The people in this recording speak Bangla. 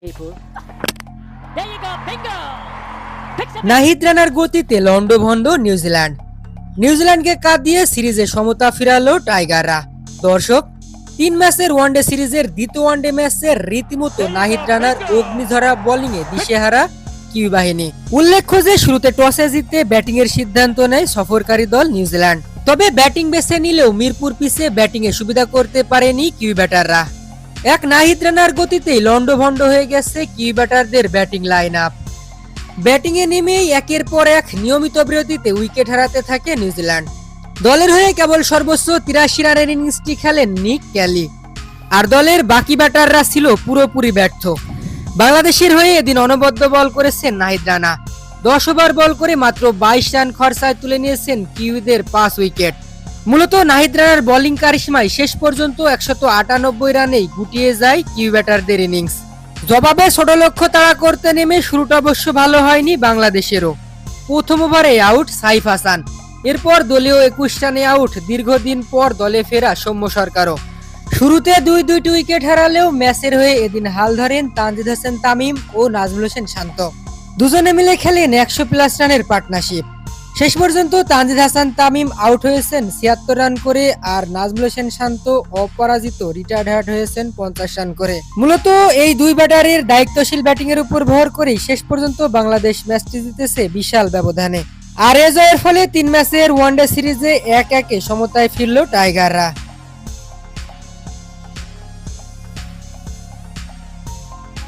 people. There you go, bingo! Picks up Nahid রানার গতিতে লন্ডভন্ড নিউজিল্যান্ডকে কাঁদ দিয়ে সিরিজে সমতা ফিরালো টাইগাররা। দর্শক, 3 ম্যাচের ওয়ানডে সিরিজের দ্বিতীয় ওয়ানডে ম্যাচে রীতিমতো নাহিদ রানার অগ্নিঝরা বোলিংয়ে দিশেহারা কিউই বাহিনী। উল্লেখ্য যে শুরুতে টসে জিতে ব্যাটিং এর সিদ্ধান্ত নেয় সফরকারী দল নিউজিল্যান্ড। তবে ব্যাটিং বেছে নিলেও মিরপুর পিচে ব্যাটিং এ সুবিধা করতে পারেনি কিউই ব্যাটাররা। এক নাহিদ রানার গতিতেই লন্ডভন্ড হয়ে গেছে কিউই ব্যাটারদের ব্যাটিং লাইন আপ। ব্যাটিংয়ে নেমেই একের পর এক নিয়মিত বিরতিতে উইকেট হারাতে থাকে নিউজিল্যান্ড। দলের হয়ে কেবল সর্বোচ্চ 83 রানের ইনিংসটি খেলেন নিক ক্যালি, আর দলের বাকি ব্যাটাররা ছিল পুরোপুরি ব্যর্থ। বাংলাদেশের হয়ে এদিন অনবদ্য বল করেছেন নাহিদ রানা। 10 ওভার বল করে মাত্র 22 রান খরচায় তুলে নিয়েছেন কিউইদের 5 উইকেট। মূলত নাহিদ রানার বোলিং কারিশমায় শেষ পর্যন্ত 198 রানেই গুটিয়ে যায় কিউই ব্যাটারদের ইনিংস। জবাবে ছোট লক্ষ্য তাড়া করতে নেমে শুরুটা অবশ্য ভালো হয়নি বাংলাদেশেরও। প্রথম ওভারে আউট সাইফ হাসান, এরপর দলীয় 21 রানে আউট দীর্ঘদিন পর দলে ফেরা সৌম্য সরকারও। শুরুতে দুইটি উইকেট হারালেও ম্যাচের হয়ে এদিন হাল ধরেন তানজিদ হোসেন তামিম ও নাজমুল হোসেন শান্ত। দুজনে মিলে খেলেন 100+ রানের পার্টনারশিপ। শেষ পর্যন্ত তানজিদ হাসান তামিম আউট হয়েছেন 76 রান করে, আর নাজমুল হোসেন শান্ত অপরাজিত রিটায়ার্ড হয়েছেন 50 রান করে। মূলত এই দুই ব্যাটারের দায়িত্বশীল ব্যাটিং এর উপর ভর করেই শেষ পর্যন্ত বাংলাদেশ ম্যাচটি জিতেছে বিশাল ব্যবধানে। আর এ জয়ের ফলে 3 ম্যাচের ওয়ানডে সিরিজে 1-1 সমতায় ফিরল টাইগাররা।